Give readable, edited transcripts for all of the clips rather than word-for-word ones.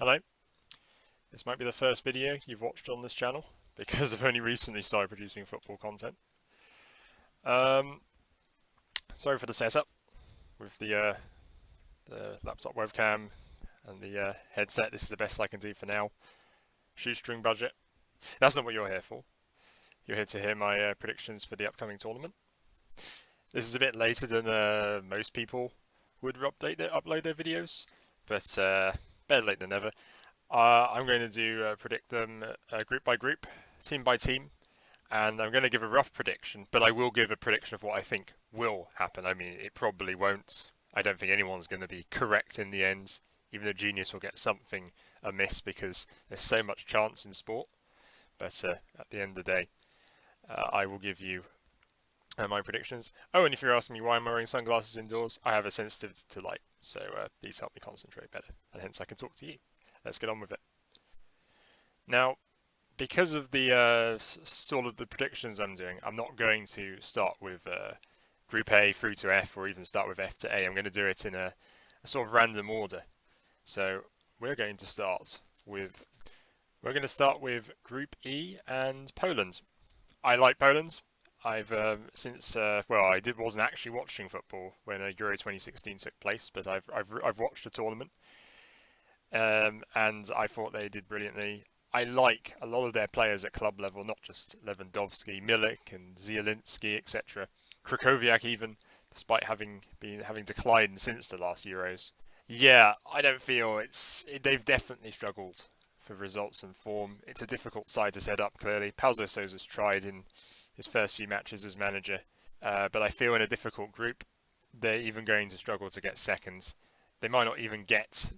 Hello, this might be the first video you've watched on this channel because I've only recently started producing football content. Um, Sorry for the setup with the laptop webcam and the headset. This is the best I can do for now. Shoestring budget. That's not what you're here for. You're here to hear my predictions for the upcoming tournament. This is a bit later than most people would upload their videos, but better late than never. I'm going to predict them group by group, team by team, and I'm going to give a rough prediction, but I will give a prediction of what I think will happen. I mean, it probably won't. I don't think anyone's going to be correct in the end. Even a genius will get something amiss because there's so much chance in sport. But at the end of the day, I will give you my predictions. Oh, and if you're asking me why I'm wearing sunglasses indoors, I have a sensitivity to light, so these help me concentrate better, and hence I can talk to you. Let's get on with it. Now, because of the sort of the predictions I'm doing, I'm not going to start with Group A through to F, or even start with F to A. I'm going to do it in a sort of random order. So we're going to start with Group E and Poland. I like Poland. I've wasn't actually watching football when Euro 2016 took place, but I've watched the tournament, and I thought they did brilliantly. I like a lot of their players at club level, not just Lewandowski, Milik, and Zielinski, etc. Krakowiak even, despite having declined since the last Euros. Yeah, I don't feel they've definitely struggled for results and form. It's a difficult side to set up. Clearly, Paulo Sousa's tried in his first few matches as manager, but I feel in a difficult group, they're even going to struggle to get second. They might not even get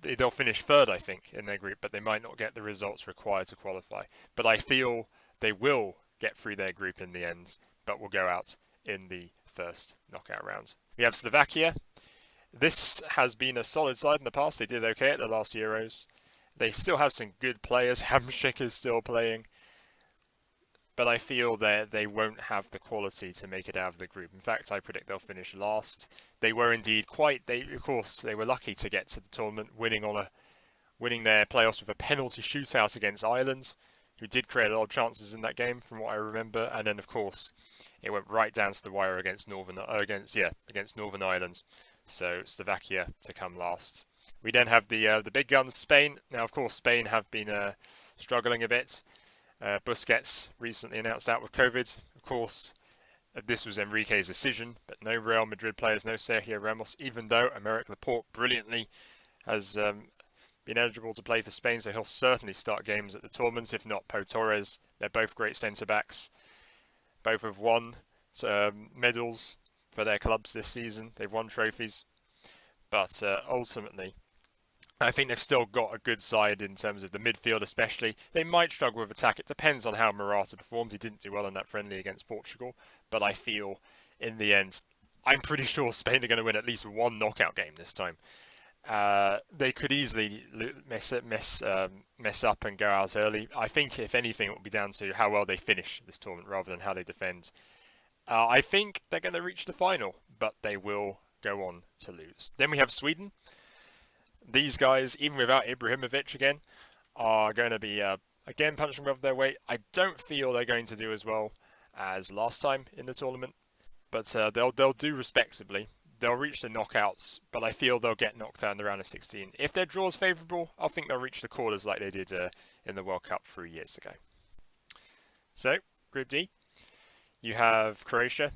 they'll finish third, I think, in their group, but they might not get the results required to qualify. But I feel they will get through their group in the end, but will go out in the first knockout round. We have Slovakia. This has been a solid side in the past. They did okay at the last Euros. They still have some good players. Hamšík is still playing. But I feel that they won't have the quality to make it out of the group. In fact, I predict they'll finish last. They were indeed they were lucky to get to the tournament, winning their playoffs with a penalty shootout against Ireland, who did create a lot of chances in that game, from what I remember. And then, of course, it went right down to the wire against Northern Ireland. So Slovakia to come last. We then have the big guns, Spain. Now, of course, Spain have been struggling a bit. Busquets recently announced out with COVID. Of course, this was Enrique's decision, but no Real Madrid players, no Sergio Ramos, even though Aymeric Laporte brilliantly has been eligible to play for Spain, so he'll certainly start games at the tournament, if not Pau Torres. They're both great centre-backs. Both have won medals for their clubs this season. They've won trophies. But ultimately, I think they've still got a good side in terms of the midfield especially. They might struggle with attack. It depends on how Morata performs. He didn't do well in that friendly against Portugal. But I feel, in the end, I'm pretty sure Spain are going to win at least one knockout game this time. They could easily mess up and go out early. I think, if anything, it will be down to how well they finish this tournament rather than how they defend. I think they're going to reach the final, but they will go on to lose. Then we have Sweden. These guys, even without Ibrahimovic again, are going to be again punching above their weight. I don't feel they're going to do as well as last time in the tournament, but they'll do respectably. They'll reach the knockouts, but I feel they'll get knocked out in the round of 16. If their draw is favourable, I think they'll reach the quarters like they did in the World Cup 3 years ago. So, Group D, you have Croatia.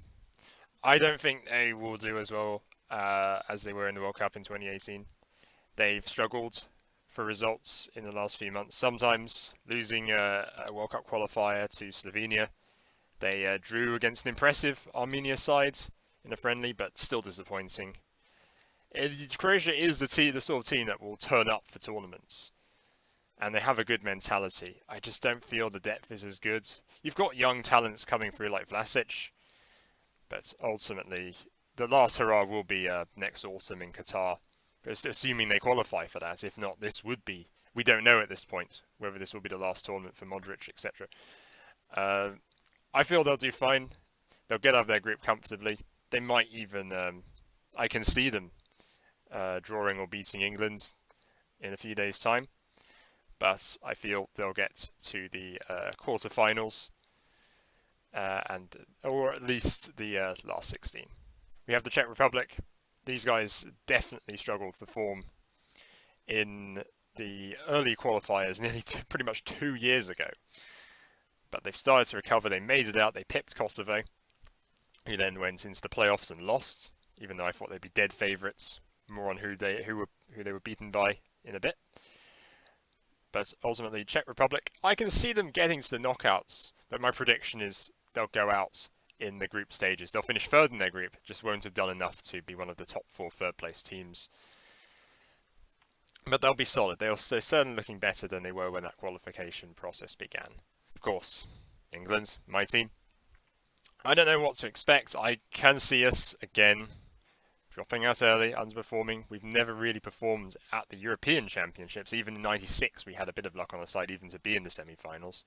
I don't think they will do as well as they were in the World Cup in 2018. They've struggled for results in the last few months, sometimes losing a World Cup qualifier to Slovenia. They drew against an impressive Armenia side in a friendly, but still disappointing. Croatia is the sort of team that will turn up for tournaments, and they have a good mentality. I just don't feel the depth is as good. You've got young talents coming through like Vlasic, but ultimately the last hurrah will be next autumn in Qatar. Assuming they qualify for that. If not, this would be... We don't know at this point whether this will be the last tournament for Modric, etc. I feel they'll do fine. They'll get out of their group comfortably. They might even... I can see them drawing or beating England. in a few days' time, but I feel they'll get to the quarterfinals, or at least the last 16. We have the Czech Republic. These guys definitely struggled for form in the early qualifiers nearly pretty much 2 years ago. But they've started to recover. They made it out. They pipped Kosovo, who then went into the playoffs and lost, even though I thought they'd be dead favourites. More on who they were beaten by in a bit. But ultimately, Czech Republic, I can see them getting to the knockouts, but my prediction is they'll go out in the group stages. They'll finish third in their group, just won't have done enough to be one of the top 4 third-place teams. But they'll be solid. They're certainly looking better than they were when that qualification process began. Of course, England, my team. I don't know what to expect. I can see us, again, dropping out early, underperforming. We've never really performed at the European Championships. Even in '96, we had a bit of luck on our side even to be in the semi-finals.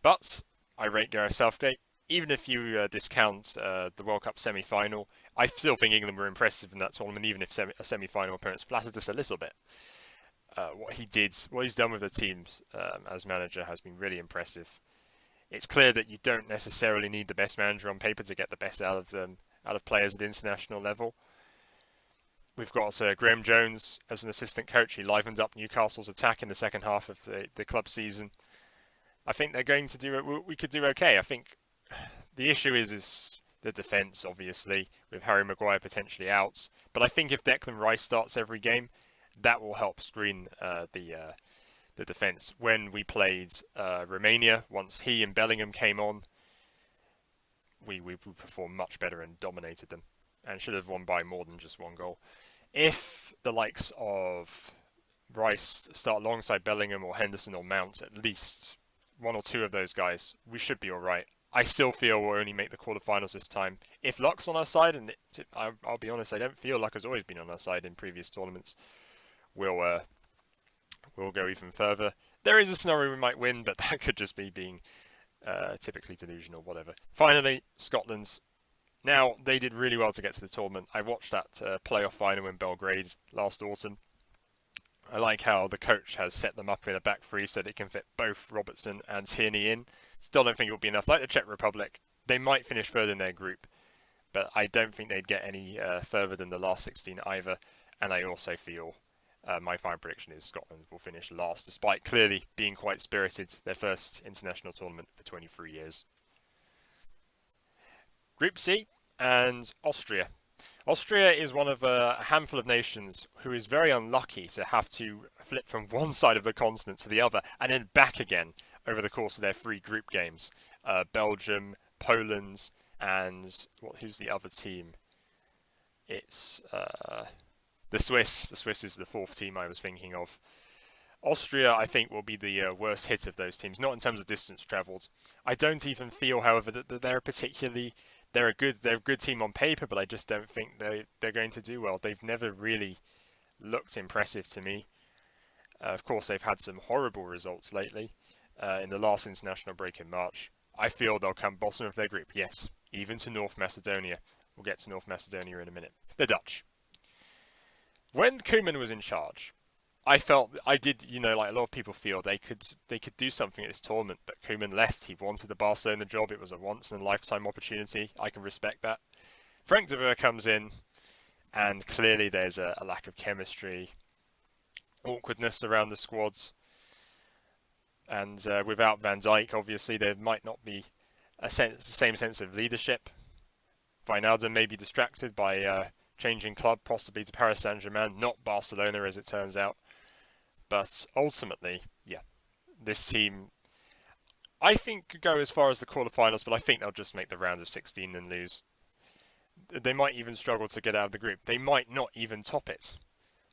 But I rate Gareth Southgate. Even if you discount the World Cup semi-final, I still think England were impressive in that tournament, even if a semi-final appearance flattered us a little bit. What he's done with the teams as manager has been really impressive. It's clear that you don't necessarily need the best manager on paper to get the best out of players at international level. We've got Graham Jones as an assistant coach. He livened up Newcastle's attack in the second half of the club season. I think they're going to do. We could do okay. I think the issue is the defence, obviously, with Harry Maguire potentially out. But I think if Declan Rice starts every game, that will help screen the defence. When we played Romania, once he and Bellingham came on, we performed much better and dominated them, and should have won by more than just 1 goal. If the likes of Rice start alongside Bellingham or Henderson or Mount, at least 1 or 2 of those guys, we should be alright. I still feel we'll only make the quarterfinals this time. If luck's on our side, and I'll be honest, I don't feel luck has always been on our side in previous tournaments, we'll go even further. There is a scenario we might win, but that could just be being typically delusional, whatever. Finally, Scotland's. Now, they did really well to get to the tournament. I watched that playoff final in Belgrade last autumn. I like how the coach has set them up in a back three so they can fit both Robertson and Tierney in. Still don't think it will be enough. Like the Czech Republic, they might finish third in their group, but I don't think they'd get any further than the last 16 either. And I also feel my final prediction is Scotland will finish last, despite clearly being quite spirited. Their first international tournament for 23 years. Group C and Austria. Austria is one of a handful of nations who is very unlucky to have to flip from one side of the continent to the other and then back again over the course of their 3 group games. Belgium, Poland, and who's the other team? It's the Swiss. The Swiss is the 4th team I was thinking of. Austria, I think, will be the worst hit of those teams, not in terms of distance travelled. I don't even feel, however, that they're particularly... They're a good team on paper, but I just don't think they're going to do well. They've never really looked impressive to me. Of course, they've had some horrible results lately. In the last international break in March, I feel they'll come bottom of their group. Yes, even to North Macedonia. We'll get to North Macedonia in a minute. The Dutch. When Koeman was in charge, I felt like a lot of people feel they could do something at this tournament, but Koeman left. He wanted the Barcelona job. It was a once in a lifetime opportunity. I can respect that. Frank de Boer comes in, and clearly there's a lack of chemistry, awkwardness around the squads, and without Van Dijk, obviously there might not be the same sense of leadership. Wijnaldum may be distracted by changing club, possibly to Paris Saint-Germain, not Barcelona as it turns out. But ultimately, yeah, this team, I think, could go as far as the quarterfinals, but I think they'll just make the round of 16 and lose. They might even struggle to get out of the group. They might not even top it.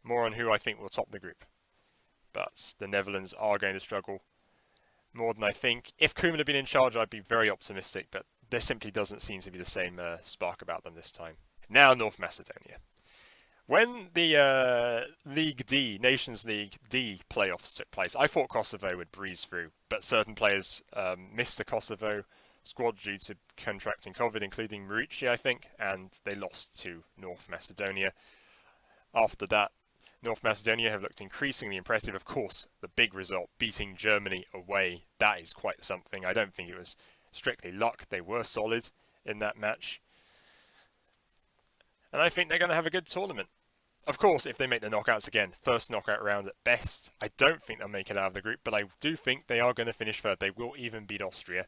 More on who I think will top the group. But the Netherlands are going to struggle more than I think. If Koeman had been in charge, I'd be very optimistic, but there simply doesn't seem to be the same spark about them this time. Now, North Macedonia. When the Nations League D playoffs took place, I thought Kosovo would breeze through, but certain players missed the Kosovo squad due to contracting COVID, including Maurici, I think, and they lost to North Macedonia. After that, North Macedonia have looked increasingly impressive. Of course, the big result, beating Germany away, that is quite something. I don't think it was strictly luck. They were solid in that match. And I think they're going to have a good tournament. Of course, if they make the knockouts again, first knockout round at best, I don't think they'll make it out of the group, but I do think they are going to finish third. They will even beat Austria.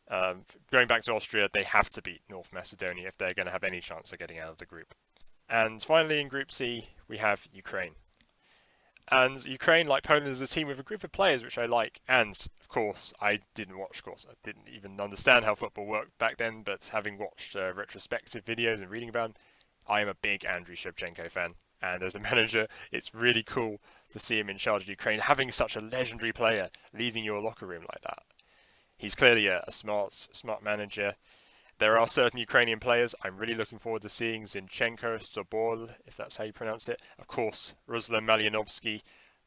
Going back to Austria, they have to beat North Macedonia if they're going to have any chance of getting out of the group. And finally, in Group C, we have Ukraine. And Ukraine, like Poland, is a team with a group of players which I like. And, of course, I didn't watch, I didn't even understand how football worked back then, but having watched retrospective videos and reading about them, I am a big Andriy Shevchenko fan. And as a manager, it's really cool to see him in charge of Ukraine, having such a legendary player leading your locker room like that. He's clearly a smart manager. There are certain Ukrainian players I'm really looking forward to seeing. Zinchenko, Sobol, if that's how you pronounce it. Of course, Ruslan Malinovsky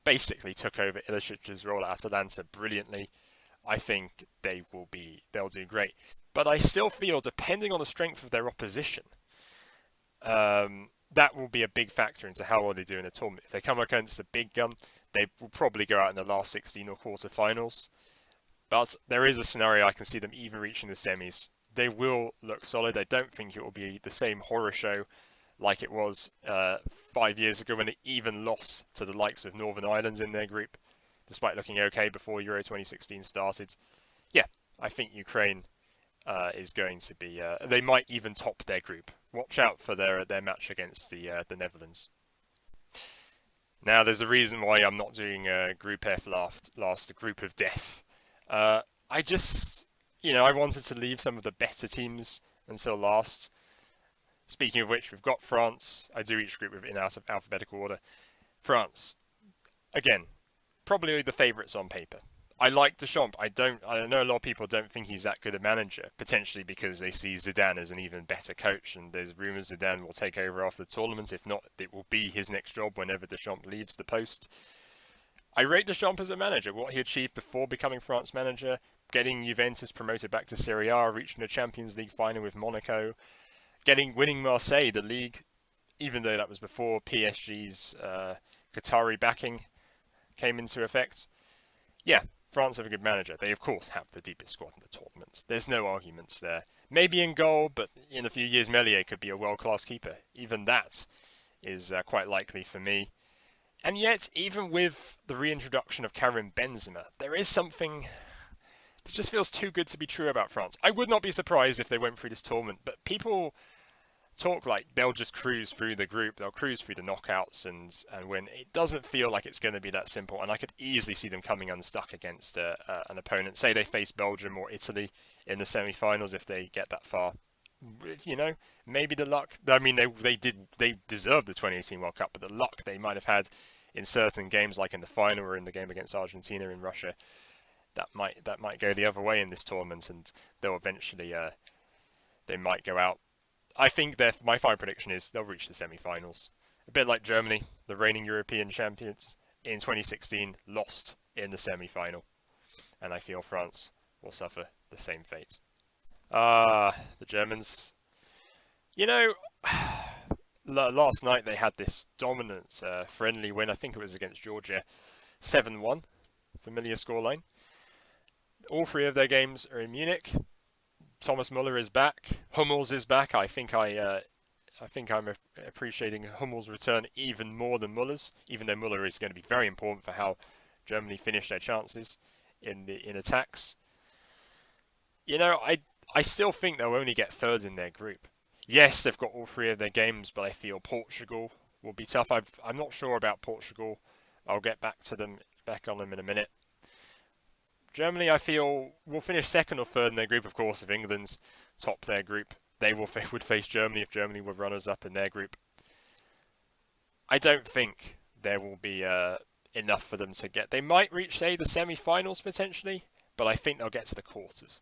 basically took over Ilishic's role at Atalanta brilliantly. I think they'll do great. But I still feel, depending on the strength of their opposition, that will be a big factor into how well they do in the tournament. If they come against a big gun, they will probably go out in the last 16 or quarterfinals. But there is a scenario I can see them even reaching the semis. They will look solid. I don't think it will be the same horror show like it was 5 years ago when they even lost to the likes of Northern Ireland in their group, despite looking okay before Euro 2016 started. Yeah, I think Ukraine is going to be... they might even top their group. Watch out for their match against the Netherlands. Now, there's a reason why I'm not doing Group F last, the Group of Death. I just... I wanted to leave some of the better teams until last. Speaking of which, we've got France. I do each group in alphabetical order. France, again, probably the favourites on paper. I like Deschamps. I know a lot of people don't think he's that good a manager, potentially because they see Zidane as an even better coach, and there's rumours Zidane will take over after the tournament. If not, it will be his next job whenever Deschamps leaves the post. I rate Deschamps as a manager. What he achieved before becoming France manager, getting Juventus promoted back to Serie A, reaching the Champions League final with Monaco, winning Marseille, the league, even though that was before PSG's Qatari backing came into effect. Yeah, France have a good manager. They, of course, have the deepest squad in the tournament. There's no arguments there. Maybe in goal, but in a few years, Meslier could be a world-class keeper. Even that is quite likely for me. And yet, even with the reintroduction of Karim Benzema, there is something that just feels too good to be true about France. I would not be surprised if they went through this tournament, but people talk like they'll just cruise through the group, they'll cruise through the knockouts and win. It doesn't feel like it's going to be that simple, and I could easily see them coming unstuck against an opponent. Say they face Belgium or Italy in the semi-finals if they get that far. Maybe the luck. I mean, they deserved the 2018 World Cup, but the luck they might have had in certain games, like in the final or in the game against Argentina in Russia, that might go the other way in this tournament, and they'll eventually they might go out. I think my final prediction is they'll reach the semi-finals. A bit like Germany, the reigning European champions in 2016, lost in the semi-final, and I feel France will suffer the same fate. The Germans. Last night they had this dominant friendly win. I think it was against Georgia, 7-1, familiar scoreline. All three of their games are in Munich. Thomas Müller is back. Hummels is back. I think I'm appreciating Hummels' return even more than Müller's, even though Müller is going to be very important for how Germany finish their chances in attacks. I still think they'll only get third in their group. Yes, they've got all three of their games, but I feel Portugal will be tough. I'm not sure about Portugal. I'll get back on them in a minute. Germany, I feel, will finish second or third in their group. Of course, if England's top their group, they would face Germany if Germany were runners-up in their group. I don't think there will be enough for them to get... They might reach, say, the semi-finals potentially, but I think they'll get to the quarters.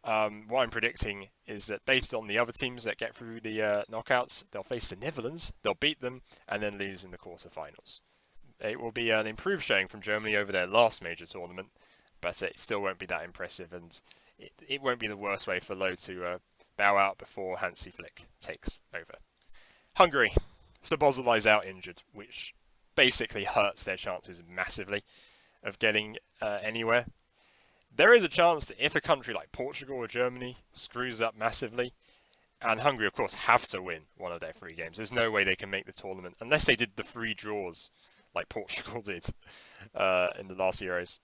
What I'm predicting is that based on the other teams that get through the knockouts, they'll face the Netherlands, they'll beat them, and then lose in the quarterfinals. It will be an improved showing from Germany over their last major tournament, but it still won't be that impressive, and it won't be the worst way for Lowe to bow out before Hansi Flick takes over. Hungary. Szoboszlai is out injured, which basically hurts their chances massively of getting anywhere. There is a chance that if a country like Portugal or Germany screws up massively, and Hungary, of course, have to win one of their 3 games. There's no way they can make the tournament unless they did the 3 draws like Portugal did in the last Euros.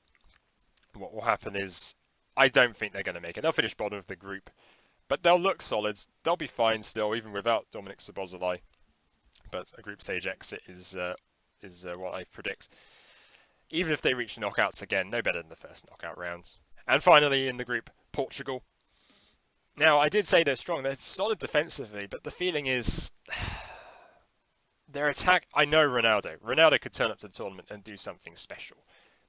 What will happen is, I don't think they're going to make it. They'll finish bottom of the group, but they'll look solid. They'll be fine still, even without Dominik Szoboszlai. But a group stage exit is what I predict. Even if they reach the knockouts again, no better than the first knockout rounds. And finally, in the group, Portugal. Now, I did say they're strong. They're solid defensively, but the feeling is their attack. I know Ronaldo. Ronaldo could turn up to the tournament and do something special.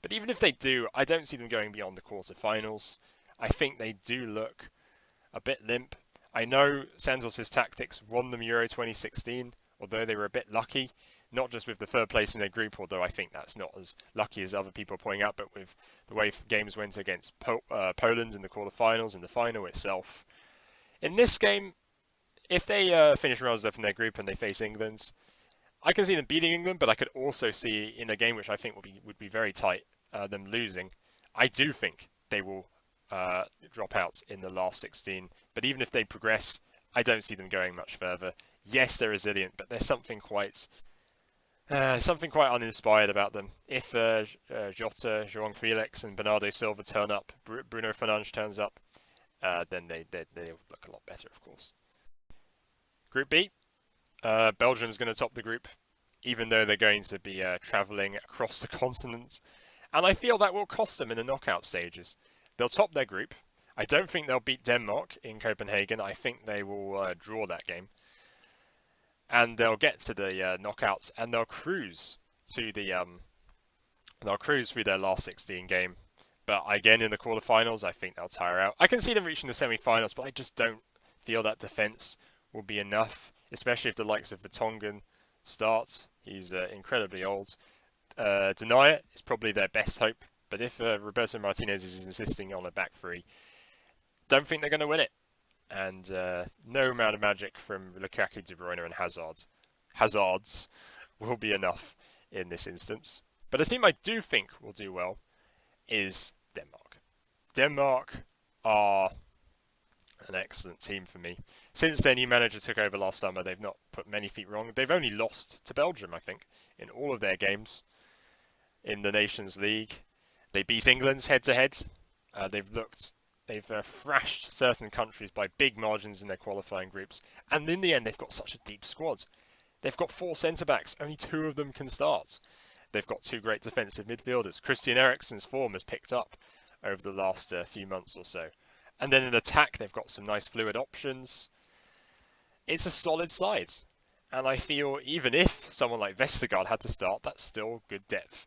But even if they do, I don't see them going beyond the quarterfinals. I think they do look a bit limp. I know Santos' tactics won them Euro 2016, although they were a bit lucky. Not just with the 3rd place in their group, although I think that's not as lucky as other people are pointing out, but with the way games went against Poland in the quarterfinals and the final itself. In this game, if they finish runners-up in their group and they face England, I can see them beating England, but I could also see in a game which I think would be very tight, them losing. I do think they will drop out in the last 16, but even if they progress, I don't see them going much further. Yes, they're resilient, but there's something quite uninspired about them. If Jota, João Felix and Bernardo Silva turn up, Bruno Fernandes turns up, then they look a lot better, of course. Group B, Belgium's going to top the group, even though they're going to be travelling across the continent. And I feel that will cost them in the knockout stages. They'll top their group. I don't think they'll beat Denmark in Copenhagen. I think they will draw that game. And they'll get to the knockouts, and they'll cruise to they'll cruise through their last 16 game. But again, in the quarterfinals, I think they'll tire out. I can see them reaching the semi-finals, but I just don't feel that defence will be enough, especially if the likes of Vertonghen starts. He's incredibly old. Denier is probably their best hope, but if Roberto Martinez is insisting on a back 3, don't think they're going to win it. And no amount of magic from Lukaku, De Bruyne and Hazards will be enough in this instance. But a team I do think will do well is Denmark. Denmark are an excellent team for me. Since their new manager took over last summer, they've not put many feet wrong. They've only lost to Belgium, I think, in all of their games in the Nations League. They beat England head-to-head. They've thrashed certain countries by big margins in their qualifying groups. And in the end, they've got such a deep squad. They've got 4 centre-backs. Only 2 of them can start. They've got 2 great defensive midfielders. Christian Eriksen's form has picked up over the last few months or so. And then in attack, they've got some nice fluid options. It's a solid side. And I feel even if someone like Vestergaard had to start, that's still good depth.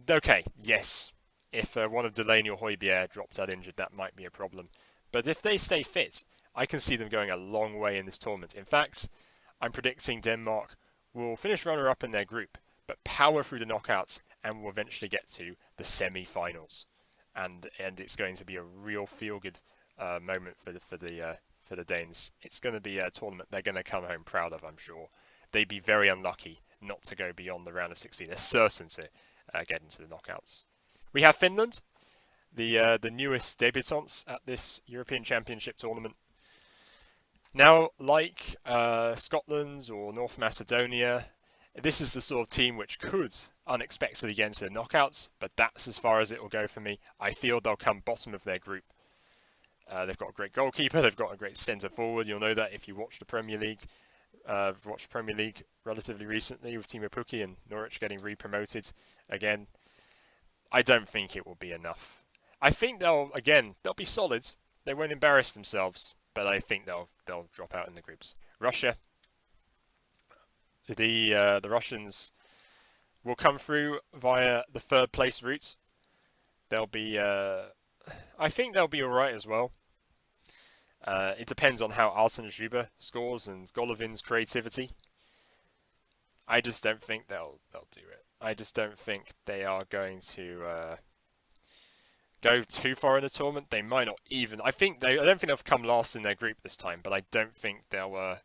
Okay, yes. If one of Delaney or Højbjerg dropped out injured, that might be a problem. But if they stay fit, I can see them going a long way in this tournament. In fact, I'm predicting Denmark will finish runner-up in their group, but power through the knockouts and will eventually get to the semi-finals. And it's going to be a real feel-good moment for the Danes. It's going to be a tournament they're going to come home proud of, I'm sure. They'd be very unlucky not to go beyond the round of 16. They're certain to get into the knockouts. We have Finland, the newest debutants at this European Championship tournament. Now, like Scotland or North Macedonia, this is the sort of team which could unexpectedly get into the knockouts, but that's as far as it will go for me. I feel they'll come bottom of their group. They've got a great goalkeeper, they've got a great centre forward. You'll know that if you watch the Premier League. I've watched Premier League relatively recently with Timo Pukki and Norwich getting re-promoted again. I don't think it will be enough. I think they'll be solid. They won't embarrass themselves, but I think they'll drop out in the groups. Russia. The Russians will come through via the 3rd place route. They'll be, I think they'll be alright as well. It depends on how Arsen Zuba scores and Golovin's creativity. I just don't think they'll do it. I just don't think they are going to go too far in the tournament. They might not even. I don't think they'll come last in their group this time, but I don't think they'll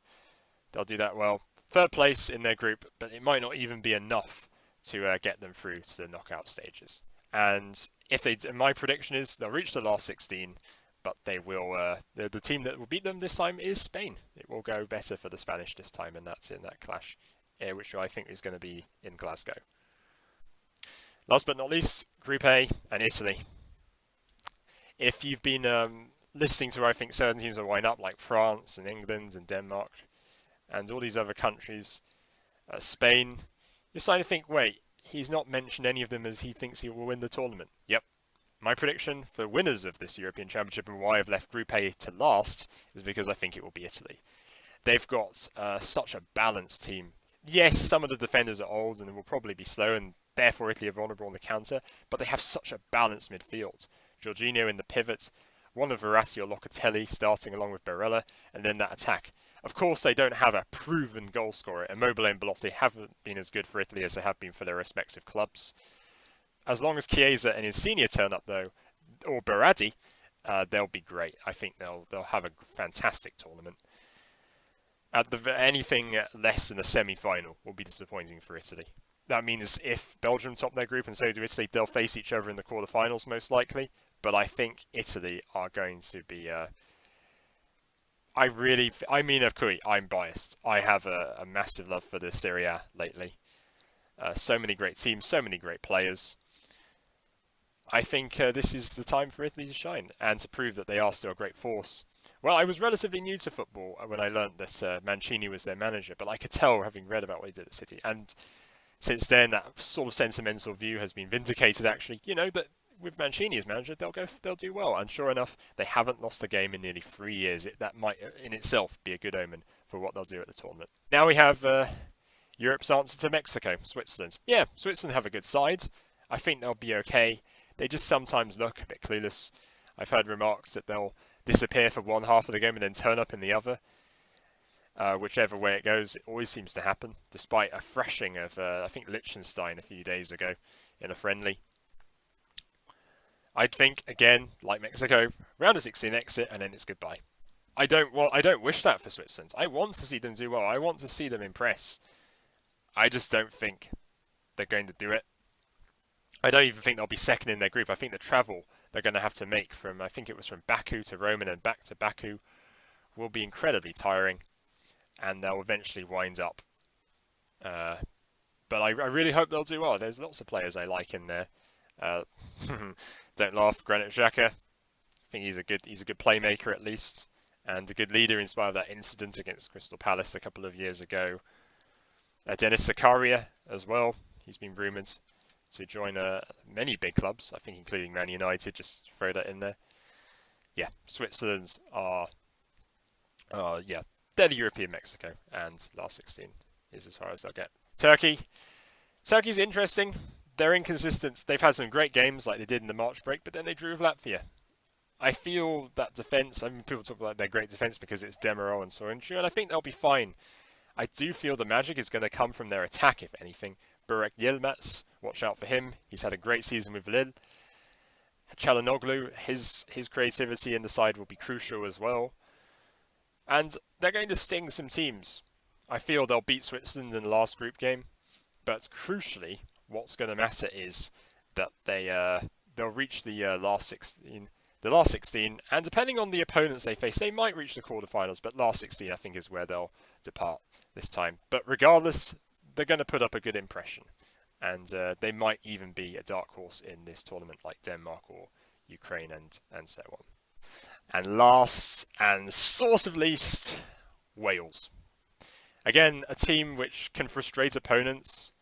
do that well. 3rd place in their group, but it might not even be enough to get them through to the knockout stages. And if they, my prediction is they'll reach the last 16, but they will. The team that will beat them this time is Spain. It will go better for the Spanish this time, and that's in that clash, which I think is going to be in Glasgow. Last but not least, Group A and Italy. If you've been listening to, I think, certain teams will wind up, like France and England and Denmark and all these other countries, Spain, you're starting to think, wait, he's not mentioned any of them as he thinks he will win the tournament. Yep. My prediction for winners of this European Championship and why I've left Group A to last is because I think it will be Italy. They've got such a balanced team. Yes, some of the defenders are old and will probably be slow, and therefore Italy are vulnerable on the counter, but they have such a balanced midfield. Jorginho in the pivot, one of Verratti or Locatelli starting along with Barella, and then that attack. Of course, they don't have a proven goal scorer. Immobile and Belotti haven't been as good for Italy as they have been for their respective clubs. As long as Chiesa and Insigne turn up, though, or Berardi, they'll be great. I think they'll have a fantastic tournament. Anything less than a semi-final will be disappointing for Italy. That means if Belgium top their group and so do Italy, they'll face each other in the quarterfinals most likely. But I think Italy are going to be. Of course, I'm biased. I have a massive love for the Serie A lately. So many great teams, so many great players. I think this is the time for Italy to shine and to prove that they are still a great force. Well, I was relatively new to football when I learnt that Mancini was their manager, but I could tell, having read about what he did at City, and since then that sort of sentimental view has been vindicated. Actually, that with Mancini as manager, they'll do well. And sure enough, they haven't lost a game in nearly 3 years. That might in itself be a good omen for what they'll do at the tournament. Now we have Europe's answer to Mexico, Switzerland. Yeah, Switzerland have a good side. I think they'll be okay. They just sometimes look a bit clueless. I've heard remarks that they'll disappear for one half of the game and then turn up in the other. Whichever way it goes, it always seems to happen, despite a thrashing of, I think, Liechtenstein a few days ago in a friendly. I'd think, again, like Mexico, round of 16 exit and then it's goodbye. I don't wish that for Switzerland. I want to see them do well. I want to see them impress. I just don't think they're going to do it. I don't even think they'll be second in their group. I think the travel they're going to have to make from, I think it was from Baku to Rome and then back to Baku, will be incredibly tiring, and they'll eventually wind up. But I really hope they'll do well. There's lots of players I like in there. Don't laugh, Granit Xhaka. I think he's a good playmaker at least, and a good leader in spite of that incident against Crystal Palace a couple of years ago. Dennis Zakaria as well. He's been rumoured to join many big clubs, I think including Man United, just throw that in there. Yeah, Switzerland are, they're the European Mexico, and last 16 is as far as they'll get. Turkey's interesting. They're inconsistent. They've had some great games like they did in the March break, but then they drew with Latvia. I feel that defence, people talk about their great defence because it's Demiral and Soyuncu, and I think they'll be fine. I do feel the magic is going to come from their attack, if anything. Burak Yilmaz, watch out for him. He's had a great season with Lille. Çalhanoğlu, his creativity in the side will be crucial as well. And they're going to sting some teams. I feel they'll beat Switzerland in the last group game, but crucially, what's going to matter is that they'll reach the last 16. The last 16, and depending on the opponents they face, they might reach the quarterfinals, but last 16 I think is where they'll depart this time. But regardless, they're going to put up a good impression, and they might even be a dark horse in this tournament like Denmark or Ukraine and so on. And last and sort of least, Wales. Again, a team which can frustrate opponents.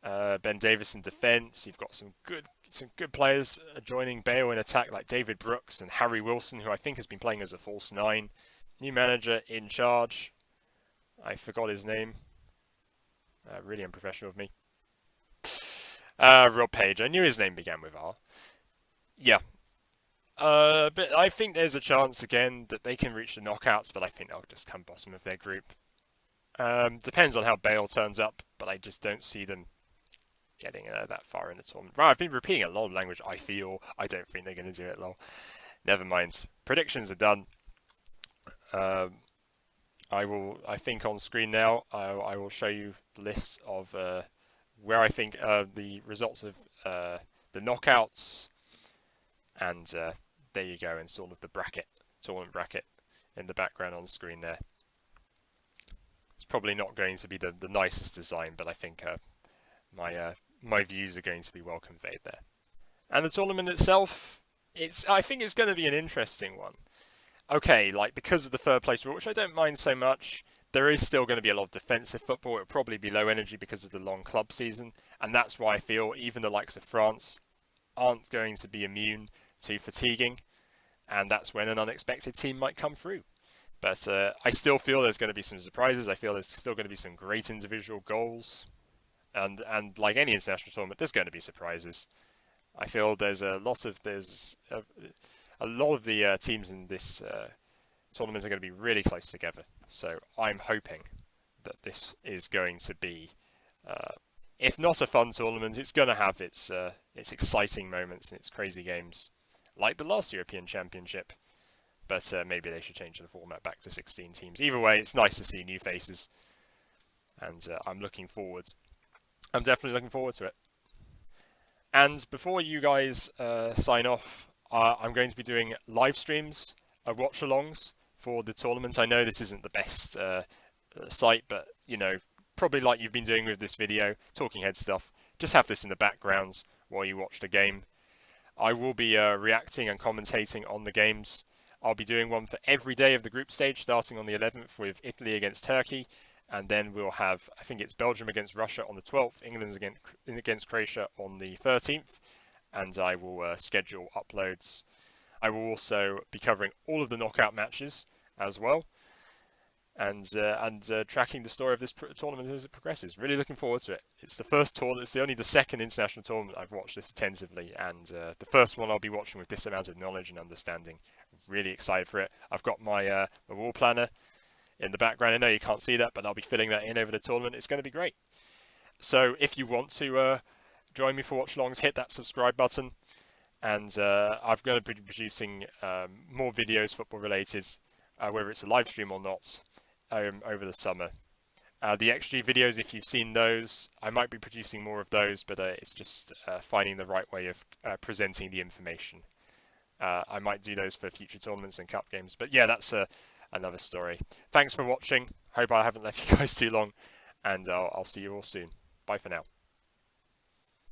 Ben Davies in defence. You've got some good players joining Bale in attack like David Brooks and Harry Wilson, who I think has been playing as a false 9. New manager in charge. I forgot his name. Really unprofessional of me. Rob Page. I knew his name began with R. Yeah. But I think there's a chance again that they can reach the knockouts, but I think they'll just come bottom of their group. Depends on how Bale turns up, but I just don't see them getting that far in the tournament. Right, I've been repeating a lot of language. I don't think they're going to do it, lol. Never mind. Predictions are done. I think on screen now, I will show you the list of where I think the results of the knockouts, and there you go, and sort of the tournament bracket in the background on the screen there. It's probably not going to be the nicest design, but I think my views are going to be well conveyed there. And the tournament itself, I think it's going to be an interesting one. Okay, like, because of the third place rule, which I don't mind so much, there is still going to be a lot of defensive football. It'll probably be low energy because of the long club season, and that's why I feel even the likes of France aren't going to be immune to fatiguing, and that's when an unexpected team might come through. But I still feel there's going to be some surprises. I feel there's still going to be some great individual goals, and like any international tournament, there's going to be surprises. I feel there's a lot of the teams in this tournament are going to be really close together. So I'm hoping that this is going to be, if not a fun tournament, it's going to have its exciting moments and its crazy games, like the last European Championship. But maybe they should change the format back to 16 teams. Either way, it's nice to see new faces, and I'm definitely looking forward to it. And before you guys sign off, I'm going to be doing live streams, watch-alongs for the tournament. I know this isn't the best site, but probably like you've been doing with this video, talking head stuff, just have this in the background while you watch the game. I will be reacting and commentating on the games. I'll be doing one for every day of the group stage, starting on the 11th with Italy against Turkey, and then we'll have, I think it's Belgium against Russia on the 12th, England against Croatia on the 13th, and I will schedule uploads. I will also be covering all of the knockout matches as well, and tracking the story of this tournament as it progresses. Really looking forward to it. It's the first tournament. It's only the second international tournament I've watched this attentively, and the first one I'll be watching with this amount of knowledge and understanding. Really excited for it. I've got my wall planner in the background. I know you can't see that, but I'll be filling that in over the tournament. It's going to be great. So if you want to join me for watch-alongs, hit that subscribe button, and I'm going to be producing more videos football related, whether it's a live stream or not, over the summer. The XG videos, if you've seen those, I might be producing more of those, but it's just finding the right way of presenting the information. I might do those for future tournaments and cup games, but yeah, that's another story. Thanks for watching. Hope I haven't left you guys too long, and I'll see you all soon. Bye for now.